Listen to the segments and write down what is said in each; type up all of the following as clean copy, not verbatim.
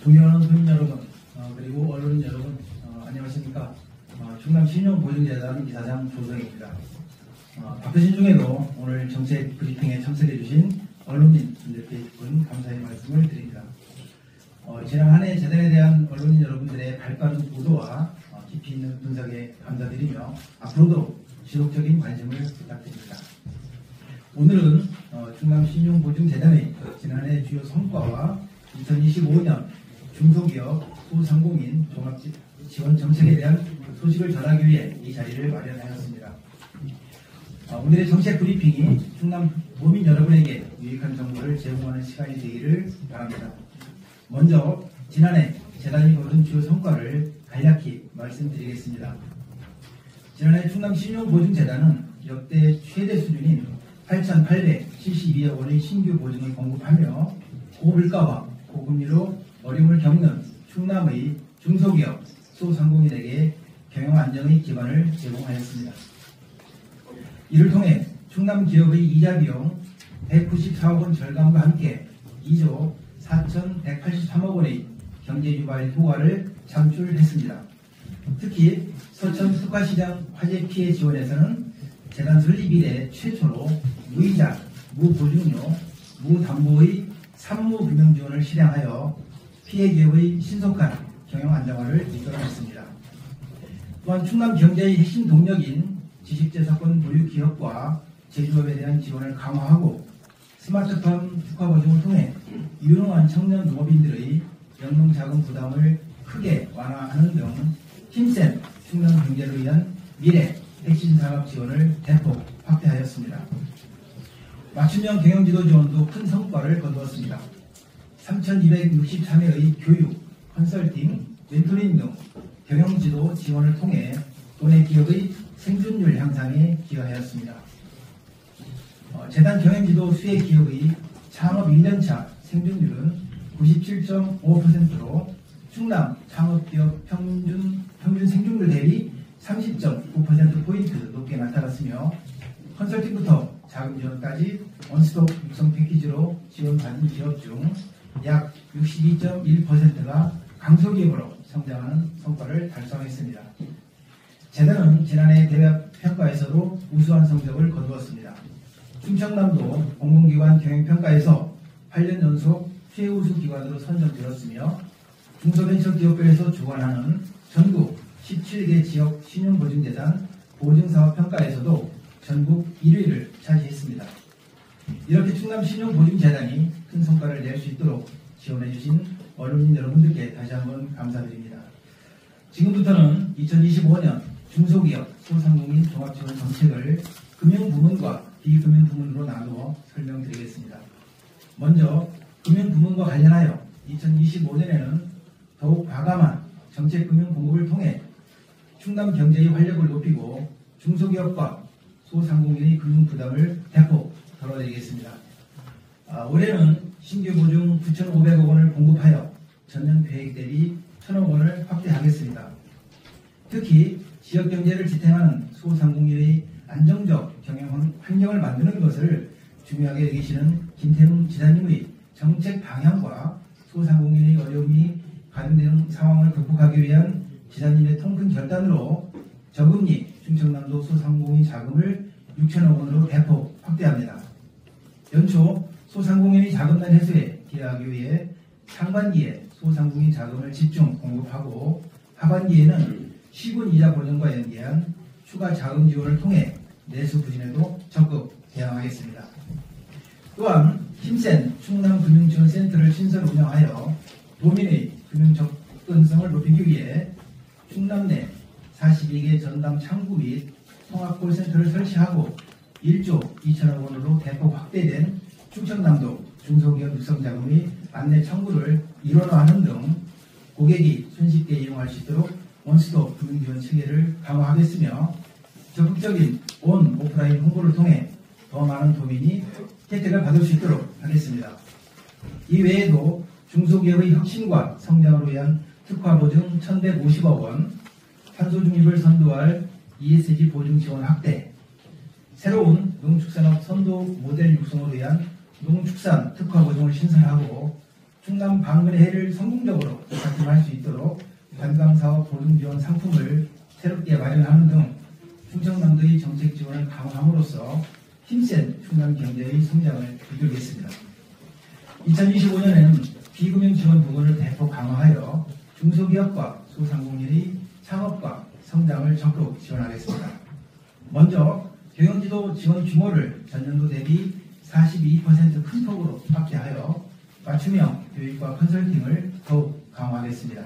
동행하는 도민 여러분, 그리고 언론인 여러분, 안녕하십니까. 충남 신용보증재단 이사장 조성입니다. 바쁘신 중에도 오늘 정책 브리핑에 참석해 주신 언론인분들께 깊은 감사의 말씀을 드립니다. 지난 한 해 재단에 대한 언론인 여러분들의 발빠른 보도와 깊이 있는 분석에 감사드리며 앞으로도 지속적인 관심을 부탁드립니다. 오늘은 충남 신용보증재단의 지난해 주요 성과와 2025년 중소기업 소상공인 종합지원 정책에 대한 소식을 전하기 위해 이 자리를 마련하였습니다. 오늘의 정책 브리핑이 충남 도민 여러분에게 유익한 정보를 제공하는 시간이 되기를 바랍니다. 먼저 지난해 재단이 거둔 주요 성과를 간략히 말씀드리겠습니다. 지난해 충남 신용보증재단은 역대 최대 수준인 8,872억 원의 신규 보증을 공급하며 고물가와 고금리로 어려움을 겪는 충남의 중소기업, 소상공인에게 경영 안정의 기반을 제공하였습니다. 이를 통해 충남 기업의 이자 비용 194억 원 절감과 함께 2조 4,183억 원의 경제 유발 효과를 창출했습니다. 특히 서천 특화시장 화재 피해 지원에서는 재단 설립 이래 최초로 무이자, 무보증료, 무담보의 산무금융 지원을 실행하여 피해 기업의 신속한 경영 안정화를 이끌어냈습니다. 또한 충남 경제의 핵심 동력인 지식재산권 보유 기업과 제조업에 대한 지원을 강화하고 스마트팜 특화 보증을 통해 유능한 청년 농업인들의 영농자금 부담을 크게 완화하는 등 힘센 충남 경제를 위한 미래 핵심 산업 지원을 대폭 확대하였습니다. 맞춤형 경영지도 지원도 큰 성과를 거두었습니다. 3,263회의 교육, 컨설팅, 멘토링 등 경영지도 지원을 통해 도내 기업의 생존율 향상에 기여하였습니다. 재단 경영지도 수혜 기업의 창업 1년차 생존율은 97.5%로 충남 창업기업 평균 생존율 대비 30.9%포인트 높게 나타났으며 컨설팅부터 자금 지원까지 원스톱 육성 패키지로 지원받은 기업 중 약 62.1%가 강소기업으로 성장하는 성과를 달성했습니다. 재단은 지난해 대외 평가에서도 우수한 성적을 거두었습니다. 충청남도 공공기관 경영평가에서 8년 연속 최우수 기관으로 선정되었으며 중소벤처기업부에서 주관하는 전국 17개 지역 신용보증재단 보증사업평가에서도 전국 1위를 차지했습니다. 이렇게 충남 신용보증재단이 큰 성과를 낼 수 있도록 지원해주신 언론인 여러분들께 다시 한번 감사드립니다. 지금부터는 2025년 중소기업 소상공인 종합지원 정책을 금융부문과 비금융부문으로 나누어 설명드리겠습니다. 먼저 금융부문과 관련하여 2025년에는 더욱 과감한 정책금융 공급을 통해 충남 경제의 활력을 높이고 중소기업과 소상공인의 금융 부담을 대폭 덜어드리겠습니다. 올해는 신규 보증 9,500억 원을 공급하여 전년 계획 대비 1,000억 원을 확대하겠습니다. 특히 지역 경제를 지탱하는 소상공인의 안정적 경영 환경을 만드는 것을 중요하게 여기시는 김태웅 지사님의 정책 방향과 소상공인의 어려움이 가중되는 상황을 극복하기 위한 지사님의 통큰 결단으로 저금리 충청남도 소상공인 자금을 6천억 원으로 대폭 확대합니다. 연초 소상공인의 자금난 해소에 기여하기 위해 상반기에 소상공인 자금을 집중 공급하고 하반기에는 시군 이자 보전과 연계한 추가 자금 지원을 통해 내수 부진에도 적극 대응하겠습니다. 또한 힘센 충남금융지원센터를 신설 운영하여 도민의 금융 접근성을 높이기 위해 충남 내 42개 전담 창구 및 통합콜센터를 설치하고 1조 2천억 원으로 대폭 확대된 충청남도 중소기업 육성자금의 안내 창구를 일원화하는 등 고객이 손쉽게 이용할 수 있도록 원스톱 금융지원 체계를 강화하겠으며 적극적인 온 오프라인 홍보를 통해 더 많은 도민이 혜택을 받을 수 있도록 하겠습니다. 이 외에도 중소기업의 혁신과 성장을 위한 특화 보증 1,150억 원, 탄소 중립을 선도할 ESG 보증 지원 확대, 새로운 농축산업 선도 모델 육성을 위한 농축산 특화 보증을 신설하고 충남 방문의 해를 성공적으로 작동할 수 있도록 관광사업 보증지원 상품을 새롭게 마련하는 등 충청남도의 정책 지원을 강화함으로써 힘센 충남 경제의 성장을 이끌겠습니다. 2025년에는 비금융 지원 부분을 대폭 강화하여 중소기업과 소상공인의 창업과 성장을 적극 지원하겠습니다. 먼저 경영지도 지원 규모를 전년도 대비 42% 큰 폭으로 확대하여 맞춤형 교육과 컨설팅을 더욱 강화하겠습니다.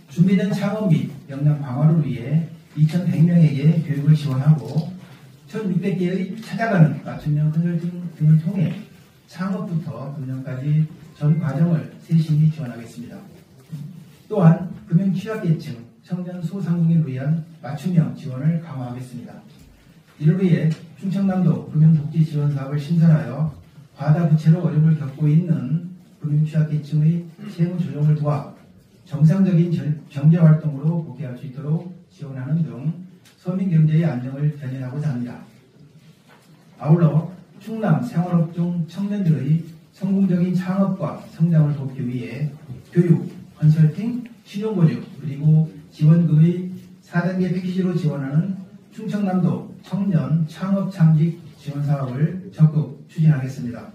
준비된 창업 및 역량 강화를 위해 2,100명에게 교육을 지원하고 1,600개의 찾아가는 맞춤형 컨설팅 등을 통해 창업부터 금융까지 전 과정을 세심히 지원하겠습니다. 또한 금융 취약계층, 청년 소상공인을 위한 맞춤형 지원을 강화하겠습니다. 이를 위해 충청남도 금융복지지원 사업을 신설하여 과다 부채로 어려움을 겪고 있는 금융 취약계층의 세무 조정을 도와 정상적인 경제활동으로 복귀할 수 있도록 지원하는 등 서민경제의 안정을 견인하고자 합니다. 아울러 충남 생활업종 청년들의 성공적인 창업과 성장을 돕기 위해 교육, 컨설팅, 신용보증 그리고 지원금의 4단계 패키지로 지원하는 충청남도 청년 창업 창직 지원 사업을 적극 추진하겠습니다.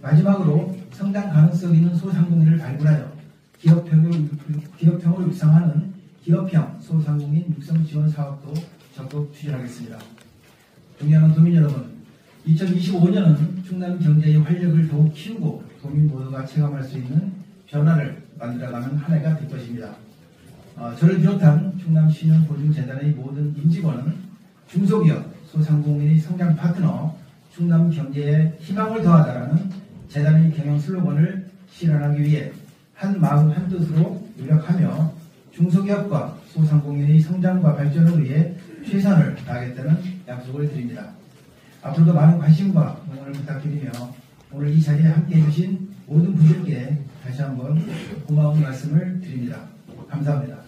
마지막으로 성장 가능성 있는 소상공인을 발굴하여 기업형을 육성하는 기업형 소상공인 육성 지원 사업도 적극 추진하겠습니다. 존경하는 도민 여러분, 2025년은 충남 경제의 활력을 더욱 키우고 도민 모두가 체감할 수 있는 변화를 만들어가는 한 해가 될 것입니다. 저를 비롯한 충남신용보증재단의 모든 임직원은 중소기업, 소상공인의 성장 파트너, 충남 경제에 희망을 더하다라는 재단의 경영 슬로건을 실현하기 위해 한 마음 한 뜻으로 노력하며 중소기업과 소상공인의 성장과 발전을 위해 최선을 다하겠다는 약속을 드립니다. 앞으로도 많은 관심과 응원을 부탁드리며 오늘 이 자리에 함께해 주신 모든 분들께 다시 한번 고마운 말씀을 드립니다. 감사합니다.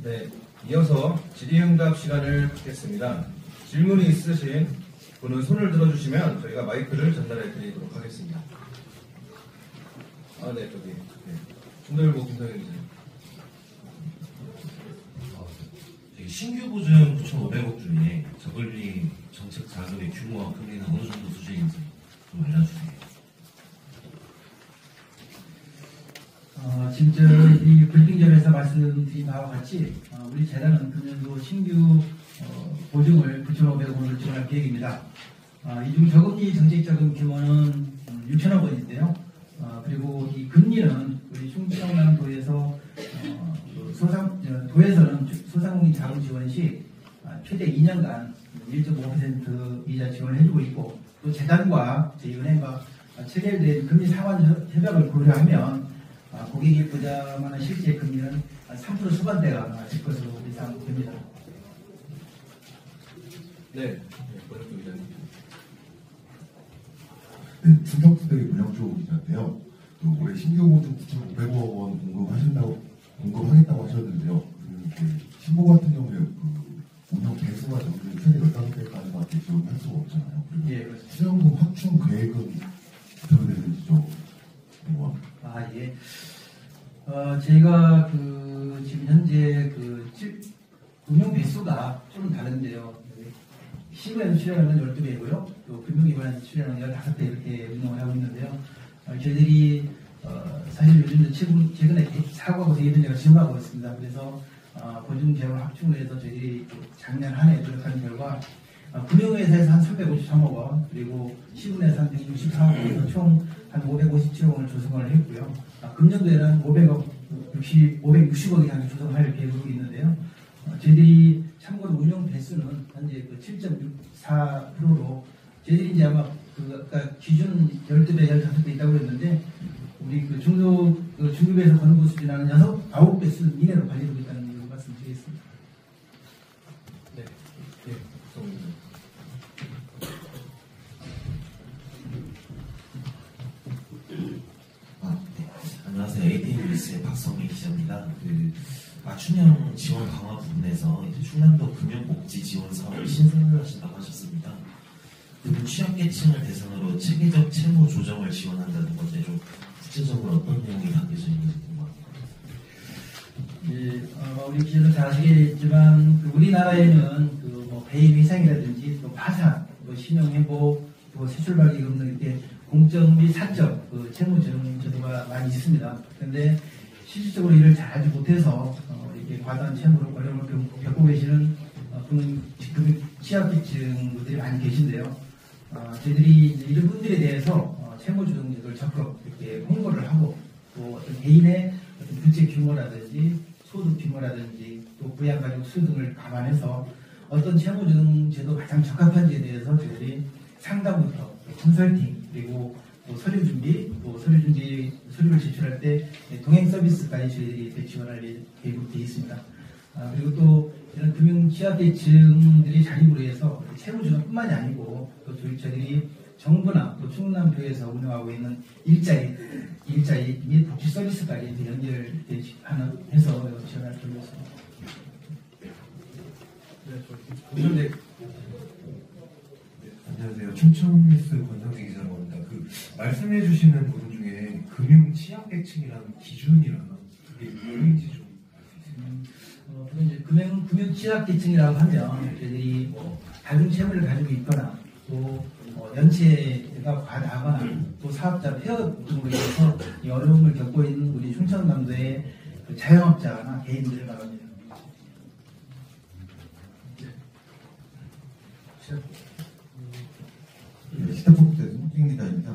네, 이어서 질의응답 시간을 갖겠습니다. 질문이 있으신 분은 손을 들어주시면 저희가 마이크를 전달해 드리도록 하겠습니다. 네, 저기. 네. 중도일보 김성현 기자님. 신규 보증 9,500억 중에 저금리 정책 자금의 규모와 금리는 어느 정도 수준인지 좀 알려주세요. 지금 이 브리핑 전에서 말씀드린 바와 같이 우리 재단은 금년도 신규 보증을 9,500억원을 지원할 계획입니다. 이 중 저금리 정책자금 규모는 6천억 원인데요. 그리고 이 금리는 우리 충청남도에서 도에서는 소상공인 자금 지원 시 최대 2년간 1.5% 이자 지원을 해주고 있고 또 재단과 저희 은행과 체결된 금리 상환 협약을 고려하면 고객이 부담하는 실제 금리는 3% 초반대가 될 것으로 예상됩니다. 네, 권혁도 기자님. 네, 충청투데이 문영조 기자인데요. 올해 신규 보증 9,500억 원 공급하겠다고 하셨는데요. 신보 같은 경우에 운영 배수가 정도 최대 15배까지밖에 지원할 수가 없잖아요. 그리고 예, 수령금 확충 계획은 어떻게 되는지 좀 궁금합니다. 예. 저희가 지금 현재 운영 배수가 좀 다른데요. 시구에는 출연하는 12배고요. 또 금융기관에서 출연하는 15배 이렇게 운영을 하고 있는데요. 저희들이 사실 요즘도 최근에 사고하고 되게 문제가 심하고 있습니다. 그래서 보증 재원 확충을 해서 저희들이 작년 한 해 노력하는 결과 금융회사에서 한 353억 원, 그리고 시군에서 한 164억 원에서 총 한 557억 원을 조성을 했고요. 금년도에는 560억이 향해 조성할 계획이 있는데요. 저희들이 참고로 운영 배수는 현재 7.64%로 저희들이 이제 아마 아까 기준 12배, 15배 있다고 그랬는데 우리 중급에서 건보 수준하는 9배 수준 이내로 관리되고 있다는 말씀드리겠습니다. 네, 예, 안녕하세요. APN뉴스의 박성민 기자입니다. 맞춤형 지원 강화 부분에서 이제 충남도 금융복지 지원 사업을 신설을 하신다고 하셨습니다. 금융 취약계층을 대상으로 체계적 채무 조정을 지원한다는 건데 좀 구체적으로 어떤 내용이 담겨져 있는지 궁금합니다. 우리 기자도 잘 아시겠지만 우리나라에는 뭐 배임 회상이라든지 또 파산, 또 신용회복, 또 세출발기금 등 이렇게 공적 및 사적 채무증 제도가 많이 있습니다. 그런데 실질적으로 이를 잘 알지 못해서 이렇게 과다한 채무로 어려움을 겪고 계시는 금융 취약계층들이 많이 계신데요. 저희들이 이런 분들에 대해서 채무증 제도를 적극 이렇게 홍보를 하고 또 어떤 개인의 어떤 부채 규모라든지 소득 규모라든지 또 부양가족 수 등을 감안해서 어떤 채무증 제도 가장 적합한지에 대해서 저희들이 상담부터 컨설팅 그리고 또 서류 준비 또 서류를 제출할 때 동행 서비스까지 저희들이 지원할 계획으로 되어 있습니다. 그리고 또 이런 금융 취약계층들이 자립으로 해서 채무증뿐만이 아니고 또 저희들이 정부나 또 충남교에서 운영하고 있는 일자리 및 복지 서비스까지 연결해서 지원할 계획이었습니다. 안녕하세요. 춘천뉴스 권상진 기자라고 합니다. 말씀해 주시는 부분 중에 금융 취약계층이라는 기준이라는 그게 뭐인지 좀 이제 금융 취약계층이라고 하면 저희들이 뭐 다중 채무를 가지고 있거나 또 연체가 과다하거나 또 사업자 폐업 등으로 인해서 이 어려움을 겪고 있는 우리 충청남도의 자영업자나 개인들을 말합니다. 시타포크대 손king 기자입니다.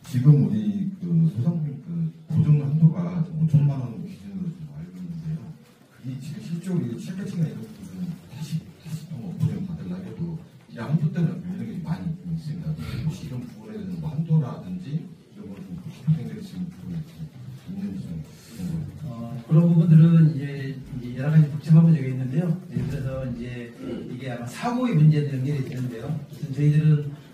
지금 우리 소상공인 보증 한도가 5천만 원 기준으로 좀 알고 있는데요. 그게 지금 실제로 이 취약계층이나 이런 분들은 다시 보증 받으려고 해도 이 한도 때문에 변경이 많이 있습니다. 혹시 이런 부분에 대해서 뭐 한도라든지 이런 거를 좀 진행될 수 있는 부분이 있는지 좀 궁금합니다. 그런 부분들은 이제 여러 가지 복잡한 문제가 있는데요. 예를 들어서 이제 이게 아마 사고의 문제도 연결이 되는데요. 우선 저희들은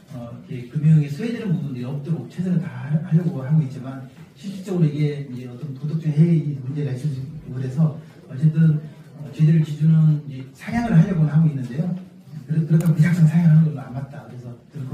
이렇게 금융에 소외되는 부분들이 없도록 최선을 다하려고 하고 있지만 실질적으로 이게 이제 어떤 도덕적 해이 문제가 있을 수 있고 그래서 어쨌든 저희들 기준은 이제 상향을 하려고 하고 있는데요. 그렇다고 무작정 상향하는 건 안 맞다. 그래서 그런